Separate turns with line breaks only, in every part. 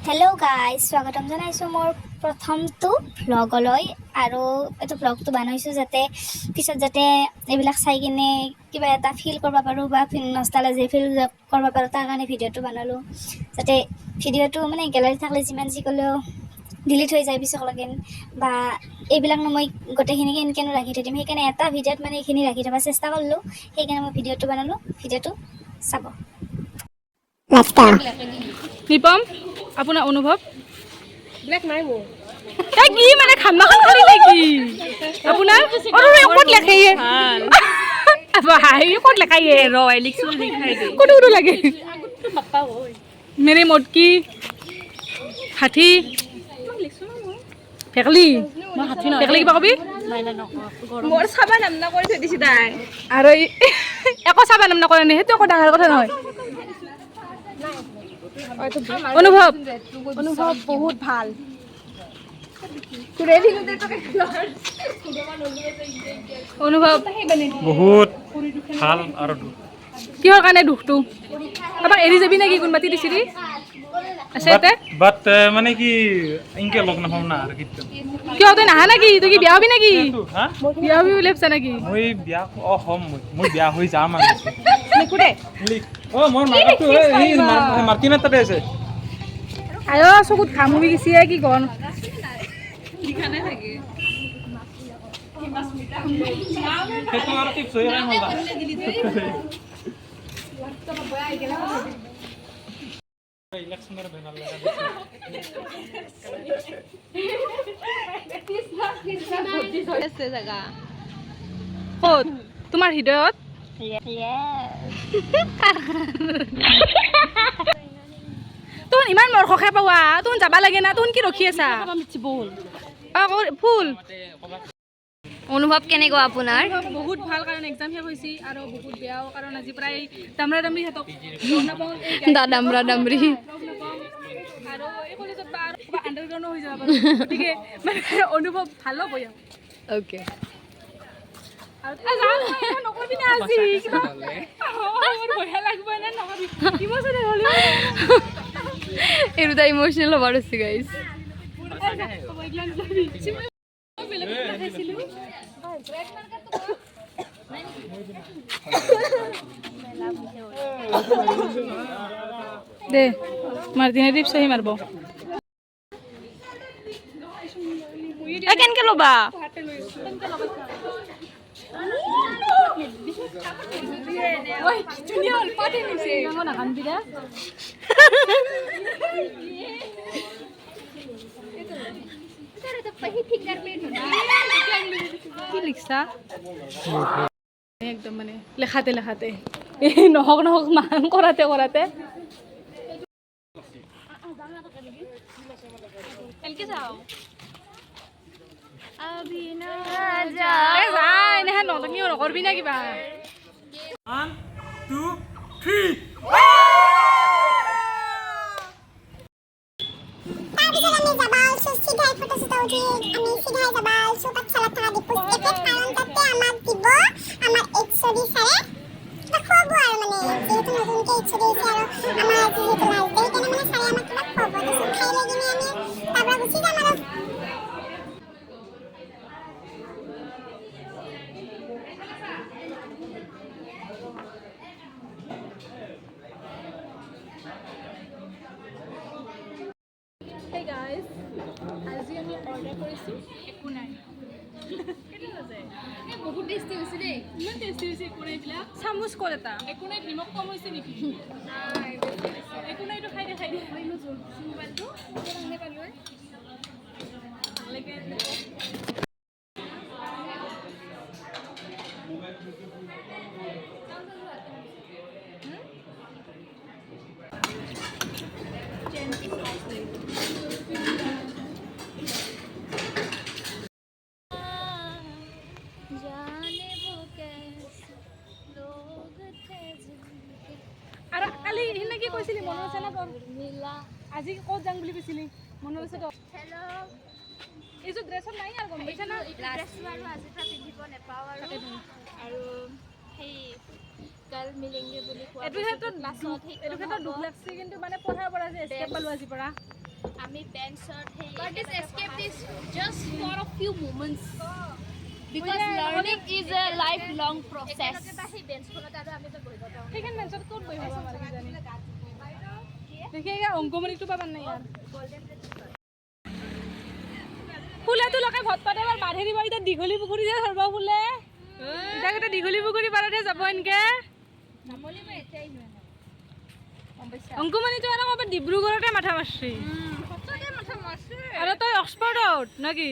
Hello' guys, স্বাগতম জনাইছোঁ মোৰ প্ৰথমটো ভ্লগলৈ। আৰু এইটো ভ্লগটো বনাইছোঁ যাতে পিছত যাতে এইবিলাক চাই কিনে কিবা এটা ফিল কৰিব পাৰোঁ বা নষ্টালজি ফিল কৰিব পাৰোঁ, তাৰ কাৰণে ভিডিঅ'টো বনালোঁ। যাতে ভিডিঅ'টো মানে গেলাৰীত থাকিলে যিমান যি ক'লেও ডিলিট হৈ যায় পিছলৈকে, বা এইবিলাক মই গোটেইখিনি কেনেকৈনো ৰাখি থৈ দিম, সেইকাৰণে এটা ভিডিঅ'ত মানে এইখিনি ৰাখি থ'ব চেষ্টা কৰিলোঁ। সেইকাৰণে মই ভিডিঅ'টো বনালোঁ, ভিডিঅ'টো চাব।
নিপম, আপোনাৰ অনুভৱ? ব্লেক নাই মোৰ। তাই কি মানে খাম্মাখন খালি নেকি? আপোনাৰ ক'ত লেখাই ভাল হাই ক'ত লেখাই ৰয় লিখছো লিখাই দে ক'ত ক'ত লাগে মেৰে মটকি হাঠি ফেকলি ফেকলি কিবা কবি মোৰ চাবা নাম না কৰি থৈ দিছি তাই আৰু একো চাবা নাম নকৰে নে, সেইটো একো ডাঙৰ কথা নহয়। অনুভৱ অনুভৱ বহুত ভাল। অনুভৱ
বহুত ভাল আৰু
কিহৰ কাৰণে দুখটো কাৰোবাক এৰি যাবি নেকি? কোনোবাতি দিছিলি আছে ইয়াতে
বাট মানে কি ইনকে লগ নাপাম না আৰু
কিয় তই নাহা নেকি? তই কি বিয়া হবি নেকি?
হা
বিয়া হবি বুলি ভাবছা নেকি?
মই বিয়া হ'ম, মই বিয়া হৈ যাম আৰু মোৰ মাকটো মাৰ্টিনাৰ তাতে আছে।
আয় চকুত ঘাম হৈ গৈছে কি গন
সেইটো আৰু টিপছ হৈ ইলেকশ্যনৰ বেনাৰ
জেগা ক'ত তোমাৰ হৃদয়ত? তোন ইমান মৰখে পাৱা, তোন যাবা লাগে না, তোন কি ৰখি আছা? ফুল
অনুভৱ কেনেকুৱা আপোনাৰ?
বহুত ভাল, কাৰণ এক্সাম শেষ হৈছে আৰু বহুত বেয়াও, কাৰণ আজি প্ৰায় দামৰা দামৰি সিহঁতক
দামৰা দামৰি
আৰু এই কলেজত বা আৰু আণ্ডাৰগ্ৰাউণ্ডো হৈ যাব পাৰে, গতিকে মানে অনুভৱ ভাল হ'ব ইয়াত।
অ'কে। এই দুটা ইমোচনেল হ'ব আছে গাইজ।
দে মাৰ্টিনে টিপছ আহি মাৰিব কেনেকে ল'বা? কি লিখছা একদম মানে লেখাতে লেখাতে নহক নহক মান কৰাতে কৰাতে নকৰবি না কিবা।
1 2 3
Hey guys, আজি আমি অৰ্ডাৰ কৰিছোঁ একো নাই। বহুত টেষ্টি হৈছে দেই, ইমান টেষ্টি হৈছে। একো নাই এইবিলাক চামুচ ক'ত এটা একো নাই, নিমখ কম হৈছে নেকি? একো নাইতো খাই দেখাই দিয়া মোবাইলটো পালোঁ আৰু কালি সিদিনা কি কৈছিলি মনত আছে না তোৰ? আজি ক'ত যাম বুলি কৈছিলি মনত আছে তোৰ? এইযোৰ ড্ৰেছত নাই আৰু গম পাইছা না?
ড্ৰেছটো আৰু আজি পৰা পিন্ধিব নাপাওঁ আৰু সেই কাল মিলেংগে বুলি কোৱা
এইটো ক্ষেত্ৰত দুখ লাগছে, কিন্তু মানে পঢ়াৰ পৰা যে এস্কেপ পালোঁ আজিৰ পৰা।
আমি বেঞ্চত সেই but this escape is just for a few moments because learning is a lifelong process সেই বেঞ্চখনত আৰু আমি তো বহিব পাওঁ
সেইখন বেঞ্চত ক'ত বহিব আমাৰ কিজানি দেখি এয়া অংকমণিটো পাবান নাই ইয়াৰ ফুলেটো লগে ভত পাতে এবাৰ বাঢ়ি দিব এতিয়া দীঘলী পুখুৰী যে ধৰব ফুলে এতিয়া গোটেই দীঘলী পুখুৰী পাৰতে যাব এনেকে অংকুমণিটো আৰু ক'ৰবাত ডিব্ৰুগড়তে মাথা মাৰছি আৰু তই অক্সফৰ্ডত নাকি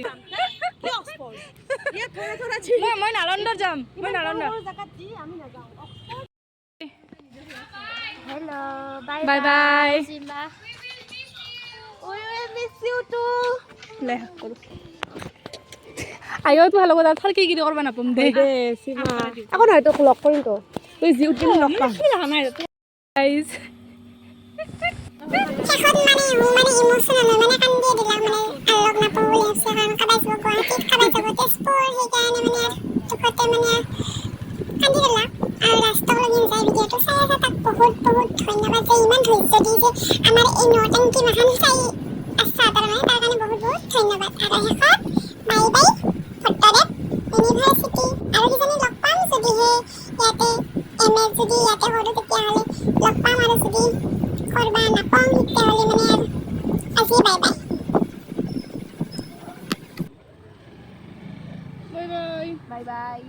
মই নালন্দাত যাম মই Nalanda
hello
bye bye
Simba
I miss you too. Le koro. Ayo tu halo kota thar ki korba na pum de. Sima. Akon hoyto log korim to. Tui jiu din log pam. Guys.
শেষত মানে emotional মানে কান্দি দিলা মানে Alok না পাবলে আছে কারণ কাবাই যাব গুৱাহাটীত কাবাই যাব তেজপুৰ সেইকাৰণে মানে দুখতে মানে কান্দি দিলা আৰু লাষ্টত লগিন যায় ভিডিঅ'টো চাই আছে তাক বহুত ধন্যবাদ যে ইমান ধৈৰ্য দি যে আমাৰ এই নটাংকি মাখান চাই আছা তাৰমানে তাৰ কাৰণে বহুত ধন্যবাদ আৰু শেষত বাই বাই ভট্টদেৱ ইউনিভাৰ্চিটি আৰু কিজানি লগ পাম যদিহে ইয়াতে এম এ যদি ইয়াতে কৰোঁ তেতিয়াহ'লে লগ পাম আৰু যদি করবা নাপাম তেতিয়াহ'লে মানে আজি bye bye
Bye bye.
bye bye